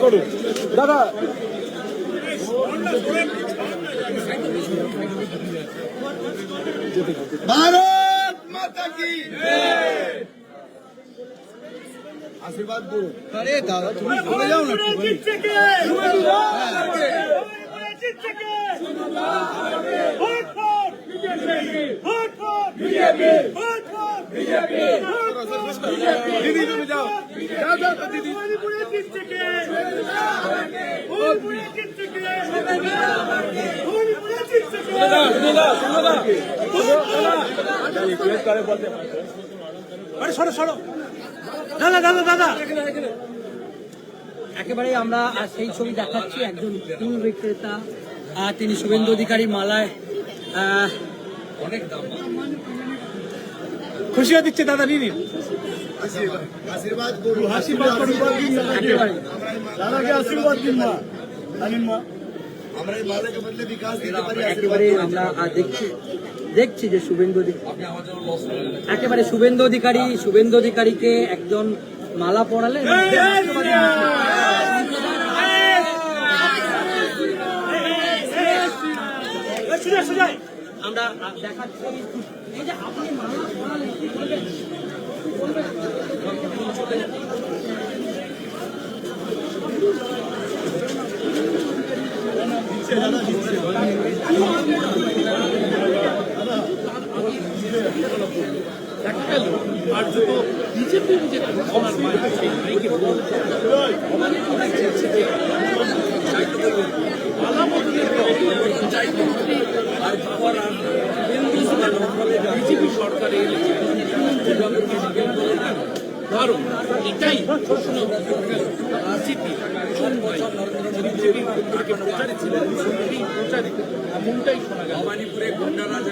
করুন দাদা। भारत माता की आशीर्वाद दो। अरे दादा तुम बोले जाओ ना। दीदी तुम जाओ जाओ दीदी। একেবারে আমরা সেই ছবি দেখাচ্ছি। একজন ফুল বিক্রেতা, তিনি শুভেন্দু অধিকারী মালায় অনেক দাম খুশিও দিচ্ছে দাদা। নিন आशीर्वाद करो। आशीर्वाद करो दादा के आशीर्वाद दिन माँ हमारे माले के बदले विकास देते पारी। একেবারে আমরা দেখছি যে একেবারে শুভেন্দু অধিকারীকে একজন মালা পরালেন। আমরা দেখাচ্ছি এই যে আপনি মালা পরালেন, কি বলবেন? আর যত বিজেপি বিজেপি সরকার কারণ এটাই প্রশ্ন। বিজেপি প্রচারে ছিলেন, প্রচারে এমনটাই শোনা গেল। ভবানীপুরে গুন্ডারাজ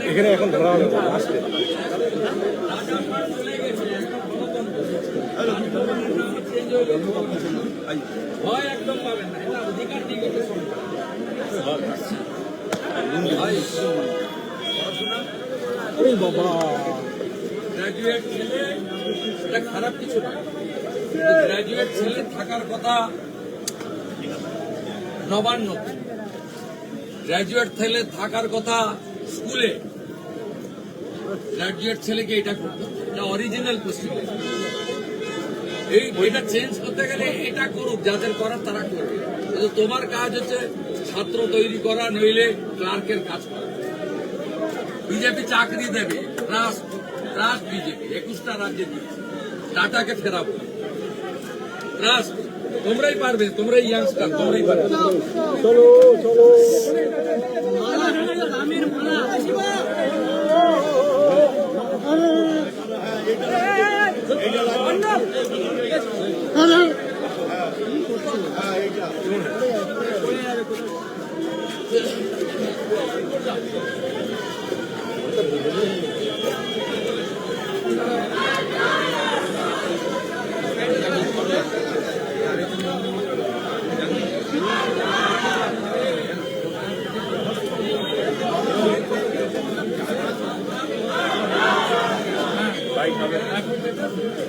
এখানে এখন ধরা হবে আসতে। একদম পাবেন না, এটা অধিকার দিয়ে গেছে বাবা। গ্রাজুয়েট ছেলে এটা খারাপ কিছু না। গ্রাজুয়েট ছেলে থাকার কথা নবান্ন, গ্রাজুয়েট ছেলে থাকার কথা স্কুলে। গ্রাজুয়েট ছেলেকে এটা করতে হবে, এটা অরিজিনাল কোশ্চেন। এটা চেঞ্জ করতে গেলে এটা করুক, যাদের করার তারা করবে। কিন্তু তোমার কাজ হচ্ছে ছাত্র তৈরি করা, নইলে ক্লার্কের কাজ করা। বিজেপি চাকরি দেবে, ট্রাস্ট বিজেপি 21টা রাজ্যে দিচ্ছে। টাটাকে ফেরাবো, ট্রাস্ট তোমরাই পারবে, তোমরাই ইয়াংস্টার, তোমরাই পারবে। চলো চলো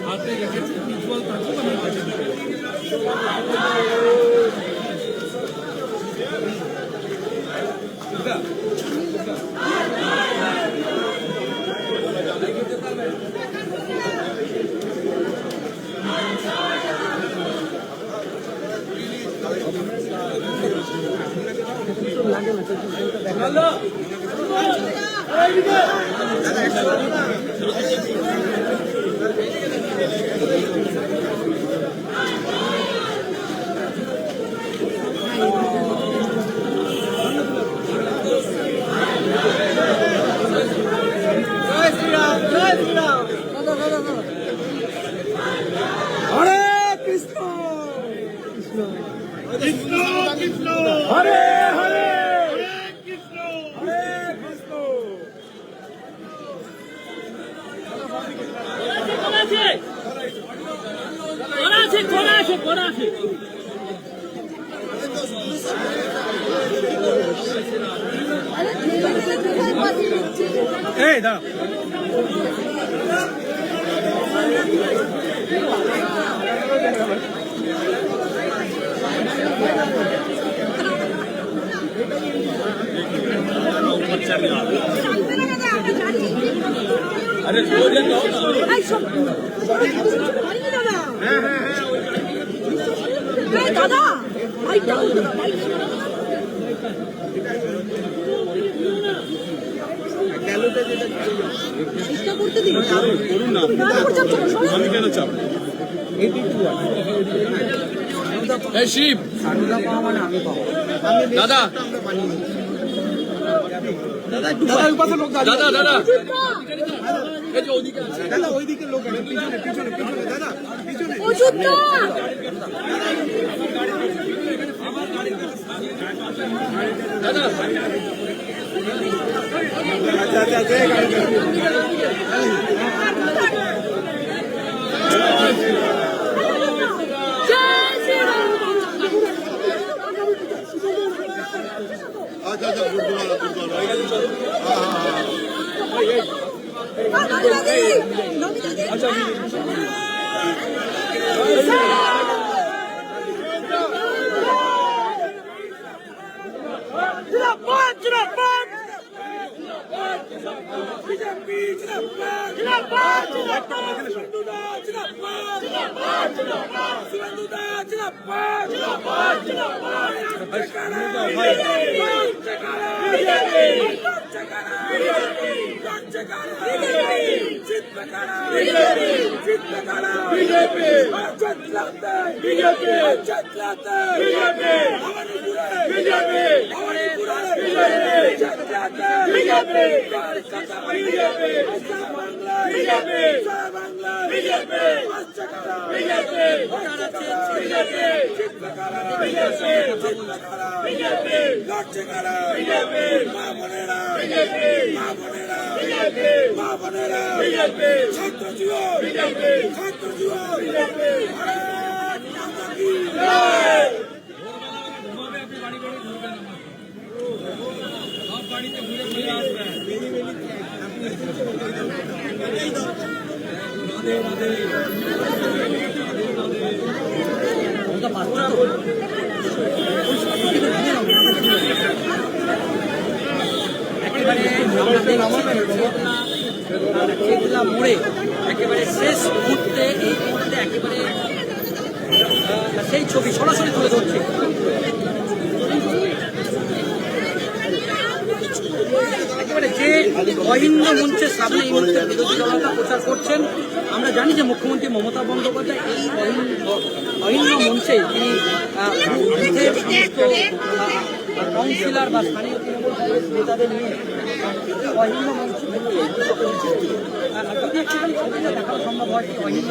হাতে রেখেছে উজ্জ্বল থাকুক। हरे हरे এই দাঁড়া আরে দাদা চেষ্টা করতে দিন করুন না আমি কেন চাপ এই শিব দাদা দাদা দাদা এই যে ওদিকে আছে দাদা ওইদিকে লোক আছে পিছনে পিছনে পিছনে দাদা পিছনে অযোধ্যা দাদা আচ্ছা আচ্ছা আচ্ছা গাড়ি আচ্ছা আচ্ছা গুরুদ্বারা আচ্ছা বাড়িতে ঘুরে ঘুরে আসবেন মোড়ে একেবারে শেষ মুহূর্তে এই মুহূর্তে একেবারে সেই ছবি সরাসরি তুলে ধরছে। একেবারে যে অহিন্দ মঞ্চের সামনে এই মুহূর্তে বিরোধী দলনেতা প্রচার করছেন, আমরা জানি যে মুখ্যমন্ত্রী মমতা বন্দ্যোপাধ্যায় এই অহিন্দ মঞ্চে তিনি বুথের সমস্ত কাউন্সিলর বা স্থানীয় তৃণমূল কংগ্রেস নেতাদের নিয়ে অহিন্দ মঞ্চ যদি একটুখানি ছবিটা দেখানো সম্ভব হয় অহিন্দ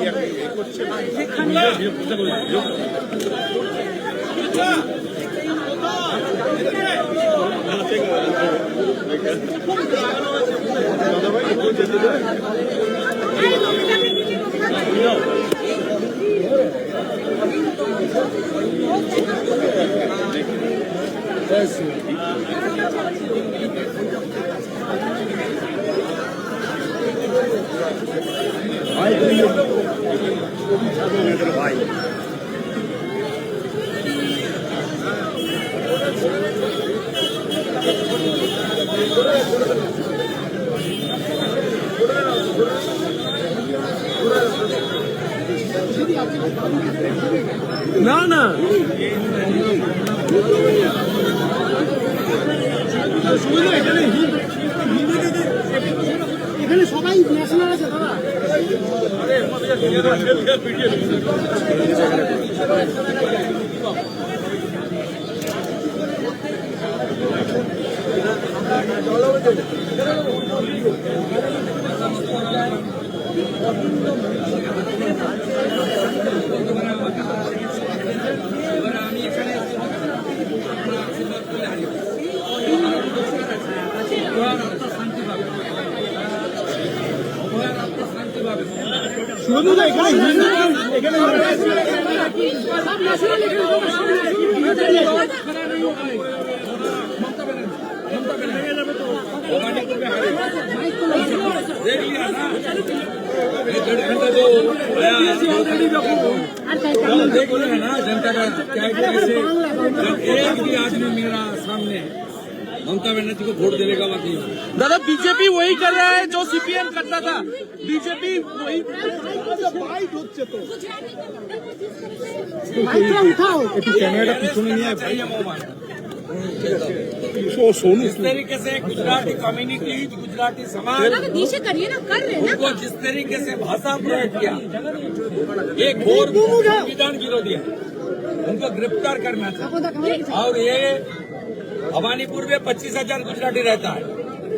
যেখানে ভাই না না এখানে সবাই ন্যাশনাল আছে দাদা আমি এখানে শান্তি পাবে শান্তি পাবে শুধু না এখানে এখানে দেখলি देख रहे हैं ना जनता का क्या कैसे एक भी आदमी मेरा सामने ममता बनर्जी को वोट देने का बाकी है। दादा बीजेपी वही कर रहा है जो सीपीएम करता था, बीजेपी वही। ক্যামেরাটা পিছনে নিয়ে আয় ভাই। इस तरीके से गुजराती कम्युनिटी, गुजराती समाज नीचे करिए ना, कर रहे हैं उनको जिस तरीके से भाषा प्रयोग किया, एक घोर संविधान विरोधी है, उनको गिरफ्तार करना चाहिए। और ये भवानीपुर में 25,000 गुजराती रहता है।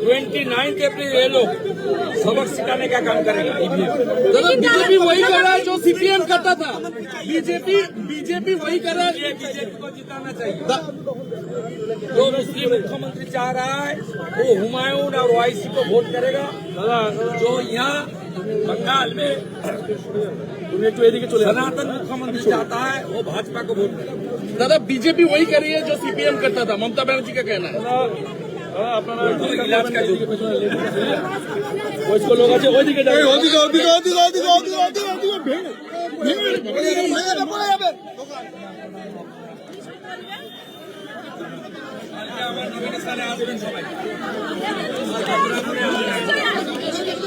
29 अप्रैल ये लोग सबक सिखाने का काम करेगा। दादा बीजेपी वही कर रहा है जो सीपीएम करता था, बीजेपी वही कर रहा है। ये बीजेपी को जिताना चाहिए। जो मुस्लिम मुख्यमंत्री चाह रहा है वो हुमायूं और ओआईसी को वोट करेगा। जो यहाँ बंगाल में सनातन मुख्यमंत्री चाहता है वो भाजपा को वोट करेगा। दादा बीजेपी वही कर रही है जो सीपीएम करता था, ममता बनर्जी का कहना है। तो इलाज का जो लोग আছে ওইদিকে যাবে। ওদিকে ওদিকে ওদিকে ওদিকে ওদিকে ওদিকে ওদিকে ভেঙে ভেঙে পড়ে যাবে। আমার নমিনেশনে আসবেন সবাই।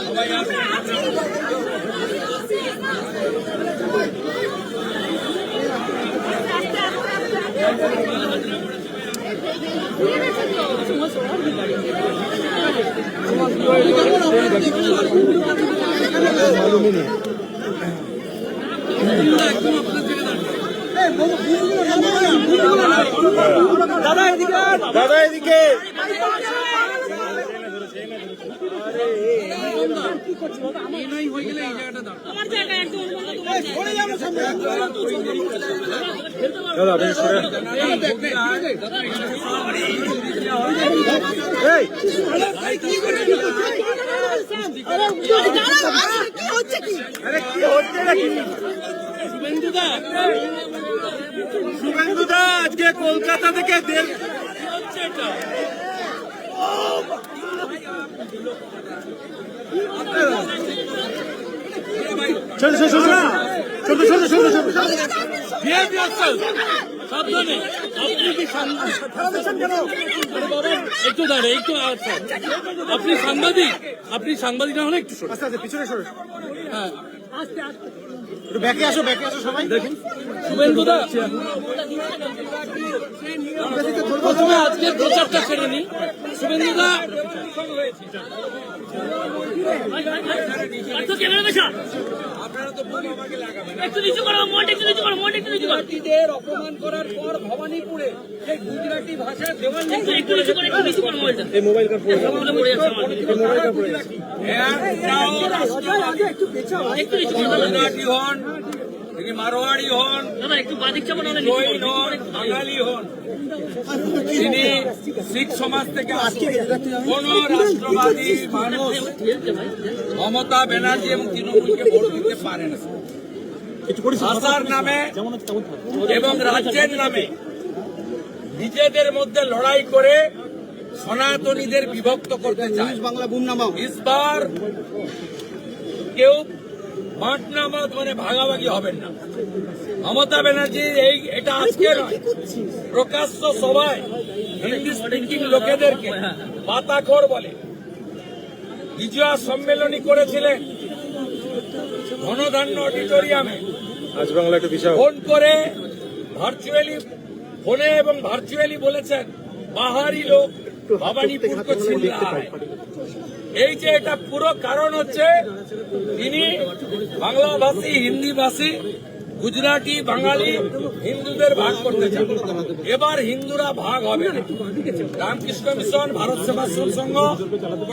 সবাই আসবেন। দাদা এদিকে দাদা এদিকে হয়ে গেলে এই জায়গাটা দাও। আমার জায়গায় একদম দাদা বেশ করে এই আরে কি হচ্ছে নাকি শুভেন্দুদা আজকে কলকাতা থেকে ছোট ছোট ছোট ছোট ছোট ছোট ছোট সাবধানে আপনি কি একটু দাঁড়ে একটু আচ্ছা আপনি সাংবাদিক না হলে একটু সরে। আস্তে আস্তে পিছনে সরে হ্যাঁ একটু ব্যাকে আসো সবাই দেখুন শুভেন্দুদা প্রথমে আজকের প্রচারটা সেরে নিন। শুভেন্দুদা গুজরাটিদের অপমান করার পর ভবানীপুরে সেই গুজরাটি ভাষায় দেওয়াল এই মোবাইল কার गुजराती हन मारवाड़ी हन জৈন হন বাঙালি হন তিনি শিখ সমাজ থেকে কোন রাষ্ট্রবাদী মানুষ মমতা ব্যানার্জি এবং তৃণমূলকে ভোট দিতে পারে না। ভাষার নামে এবং রাজ্যের নামে নিজেদের মধ্যে লড়াই করে সনাতনীদের বিভক্ত করতে চায়। বাংলা বুম নামাও ইসবার কেউ মাঠনামাত মানে ভাগাভাগি হবেন না। মমতা ব্যানার্জি এটা আজকে নয়, প্রকাশ্য সভায় হিন্দি স্পিকিং লোকেদেরকে পাতাখোর বলে। বিজয়া সম্মেলনী করেছিলেন ধনধান্য অডিটোরিয়ামে, আজ বাংলা একটা বিশাল ফোন করে ফোনে এবং ভার্চুয়ালি বলেছেন বাহারি লোক ভবানীপুর কো ছিন রহা হ্যায়। এই যে এটা পুরো কারণ হচ্ছে তিনি বাংলাভাষী হিন্দিভাষী গুজরাটি বাঙালি হিন্দুদের ভাগ করতে চান। এবার হিন্দুরা ভাগ হবে না। রামকৃষ্ণ মিশন, ভারত সেবাশ্রম সংঘ,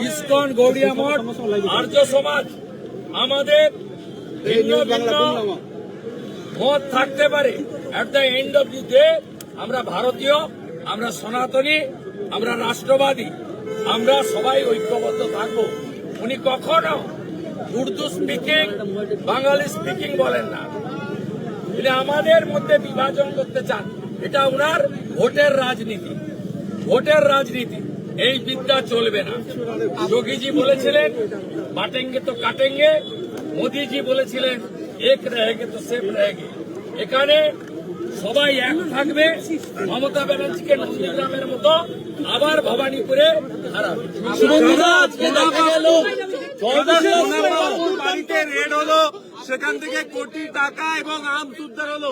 ইসকন, গৌড়িয়া মঠ, আর্য সমাজ আমাদের ভিন্ন ভিন্ন মত থাকতে পারে, at the end of the day আমরা ভারতীয়, আমরা সনাতনী, আমরা রাষ্ট্রবাদী, আমরা সবাই ঐক্যবদ্ধ থাকবো। উনি কখনো উর্দু স্পিকিং বাঙালি স্পিকিং বলেন না, তিনি আমাদের মধ্যে বিভাজন করতে চান। এটা উনার ভোটের রাজনীতি, ভোটের রাজনীতি। এই বিদ্যা চলবে না। যোগীজি বলেছিলেন বাটেঙ্গে তো কাটেঙ্গে, মোদীজি বলেছিলেন এক रहेंगे तो सेफ रहेंगे। এখানে সবাই এক থাকবে, মমতা ব্যানার্জিকে নন্দীগ্রামের মতো আবার ভবানীপুরে হারাবে। বাড়িতে রেড হলো, সেখান থেকে কোটি টাকা এবং আর্মস উদ্ধার হলো।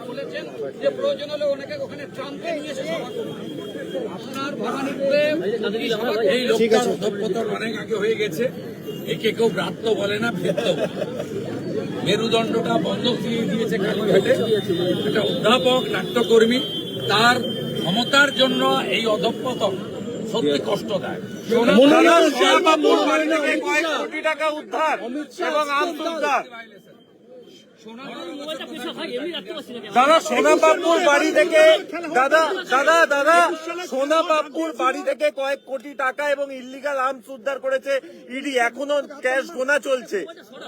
বলেছেন যে প্রয়োজন হলে ওনাকে ওখানে ট্রাম্পকে নিয়ে এসে সভা করুন। আপনার ভবানীপুরে এই লোকটার অধঃপতন অনেক আগে হয়ে গেছে। একে কেউ ব্রাত্য বলে না, ভেত্য বলে। মেরুদণ্ডটা বন্ধ দিয়ে দিয়েছে কালীঘাটে। একটা অধ্যাপক, নাট্যকর্মী, তার ক্ষমতার জন্য এই অধঃপতন সত্যি কষ্টদায়ক। সোনাবাবুর বাড়ি থেকে কয়েক কোটি টাকা উদ্ধার এবং আর্মস উদ্ধার। দাদা সোনাবাবুর বাড়ি থেকে দাদা সোনাবাবুর বাড়ি থেকে কয়েক কোটি টাকা এবং ইল্লিগাল আর্মস উদ্ধার করেছে ইডি। এখনো ক্যাশ গোনা চলছে।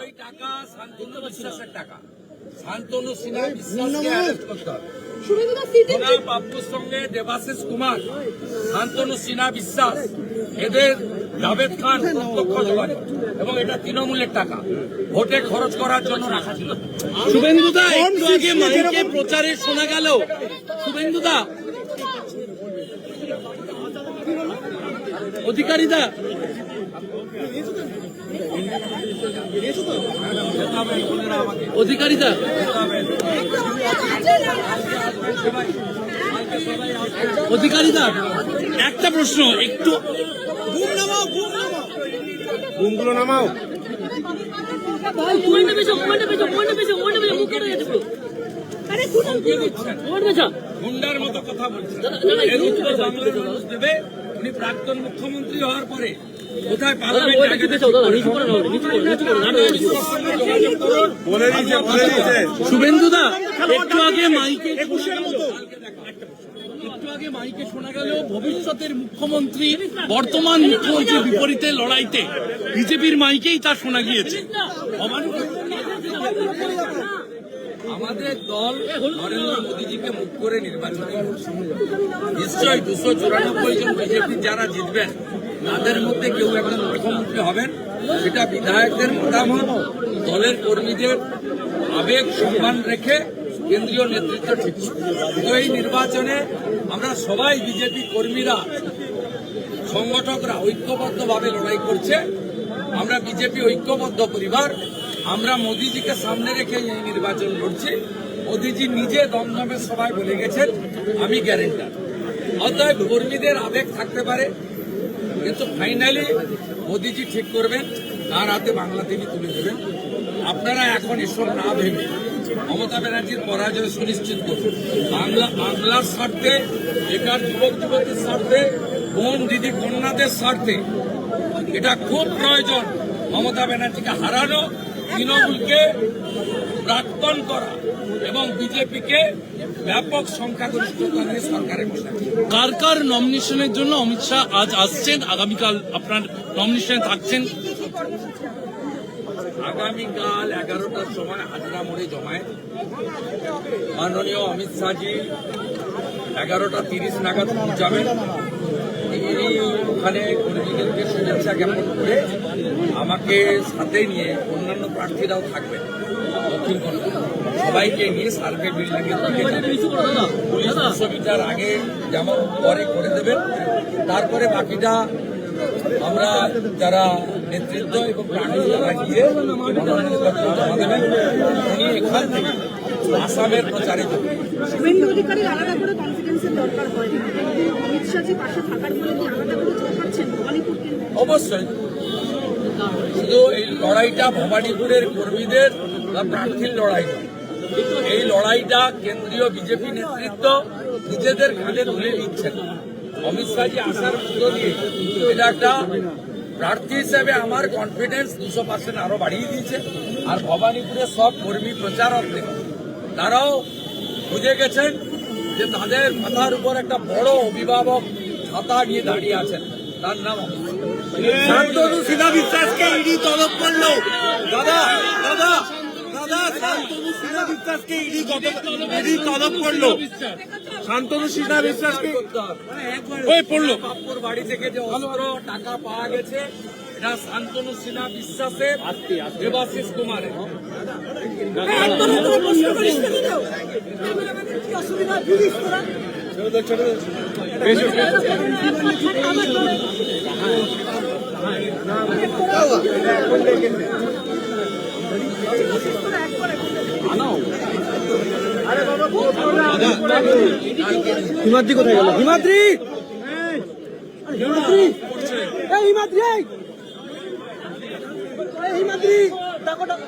ওই টাকা শান্তনু বিশ্বাসের টাকা। শান্তনু সিনহা বিশ্বাসকে অ্যারেস্ট করতে হবে। সোনা বাবুর সঙ্গে দেবাশিস কুমার, শান্তনু সিনহা বিশ্বাস, এদের জাভেদ খান প্রত্যক্ষ যোগাযোগ, এবং এটা তৃণমূলের টাকা ভোটে খরচ করার জন্য রাখা ছিল। শুভেন্দুদা, একটু আগে মাইকে প্রচারে শোনা গেল, শুভেন্দুদা, অধিকারীদা, অধিকারীদা, অধিকারীদা, একটা প্রশ্ন, একটু ঘুমগুলো নামাও। গুন্ডার মতো কথা বলছেন। এর উত্তর বাংলার মানুষ দেবে। উনি প্রাক্তন মুখ্যমন্ত্রী হওয়ার পরে কোথায় শুভেন্দুদা, একটু আগে মাইকে শোনা গেল ভবিষ্যতের মুখ্যমন্ত্রী বর্তমান মুখ্যমন্ত্রীর বিপরীতে লড়াইতে বিজেপির মাইকেই তা শোনা গিয়েছে। আমাদের দল নরেন্দ্র মোদীজিকে মুখ করে নির্বাচিত করছে। নিশ্চয়ই 294 জন বিজেপি যারা জিতবেন তাদের মধ্যে কেউ একজন মুখ্যমন্ত্রী হবেন। সেটা বিধায়কদের মতামত, দলের কর্মীদের আবেগ সম্মান রেখে কেন্দ্রীয় নেতৃত্ব ঠিক। তো এই নির্বাচনে আমরা সবাই বিজেপি কর্মীরা, সংগঠকরা ঐক্যবদ্ধভাবে লড়াই করছে। আমরা বিজেপি ঐক্যবদ্ধ পরিবার। আমরা মোদীজিকে সামনে রেখে এই নির্বাচন লড়ছি। মোদীজি নিজে দমদমের সভায় বলে গেছেন, আমি গ্যারেন্টার। অতএব কর্মীদের আবেগ থাকতে পারে, কিন্তু ফাইনালি মোদীজি ঠিক করবেন, তার হাতে বাংলা তিনি তুলে দেবেন। আপনারা এখন এসব না ভেবে মমতা ব্যানার্জির পরাজয় সুনিশ্চিত করুন। বাংলার স্বার্থে, বেকার যুবক যুবতীর স্বার্থে, বোন দিদি কন্যাদের স্বার্থে এটা খুব প্রয়োজন। মমতা ব্যানার্জিকে হারানো, তৃণমূলকে প্রাক্তন করা এবং বিজেপিকে ব্যাপক সংখ্যাগরিষ্ঠতা নিয়ে সরকারে বসা। কার কার নমিনেশনের জন্য অমিত শাহ আজ আসছেন? আগামীকাল আপনার নমিনেশনে থাকছেন? আগামীকাল 11টার সময় হাজরা মোড়ে জমায়েত। মাননীয় অমিত শাহজি 11টা 30 নাগাদ পৌঁছাবেন। তিনি ওখানে কর্মীদেরকে শুভেচ্ছা জ্ঞাপন করে আমাকে সাথে নিয়ে, অন্যান্য প্রার্থীরাও থাকবেন, দক্ষিণ কলকাতা সবাইকে নিয়ে সার্ভে বিল্ডিং এর দিকে পুলিশ 200 মিটার আগে যেমন পরে করে দেবেন। তারপরে বাকিটা আমরা যারা নেতৃত্ব এবং প্রার্থী যারা গিয়ে মনোনয়নপত্র জমা দেবেন। উনি এখান থেকে আসামের প্রচারে যাবেন। শুভেন্দু অধিকারীর আলাদা করে কনফিডেন্সের দরকার হয় না। অমিত শাহজি পাশে থাকার ফলে কি আলাদা করে জোর পাচ্ছেন ভবানীপুর কেন্দ্রে? অবশ্যই। শুধু এই লড়াইটা ভবানীপুরের কর্মীদের বা প্রার্থীর লড়াই নয়। এই লড়াইটা কেন্দ্রীয় বিজেপি নেতৃত্ব নিজেদের ঘাড়ে তুলে নিচ্ছেন। অমিত শাহজি আসার মধ্য দিয়ে এটা একটা প্রার্থী হিসেবে আমার কনফিডেন্স 200% আরো বাড়িয়ে দিয়েছে। আর ভবানীপুরের সব কর্মী প্রচারকদের তারাও বুঝে গেছেন যে তাদের মাথার উপর একটা বড় অভিভাবক ছাতা নিয়ে দাঁড়িয়ে আছেন, তার নাম অমিত শাহ। শান্তনু সিনহা বিশ্বাসকে ইডি তলব করলো। দাদা শান্তনু সিনহা বিশ্বাসকে ইডি তলব করলো। শান্তনু সিনহা বিশ্বাসকে ওই পড়লো বাপুর বাড়ি থেকে যে অস্ত্র টাকা পাওয়া গেছে, এটা শান্তনু সিনহা বিশ্বাসের দেবাশিস কুমারের। হিমাদ্রি কোথায় গেল? হিমাদ্রি, হিমাদ্রি, এই হিমাদ্রি, এই হিমাদ্রি, ডাকো ডাকো।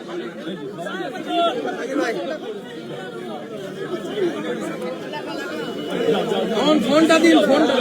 ফোনটা দিন, ফোনটা।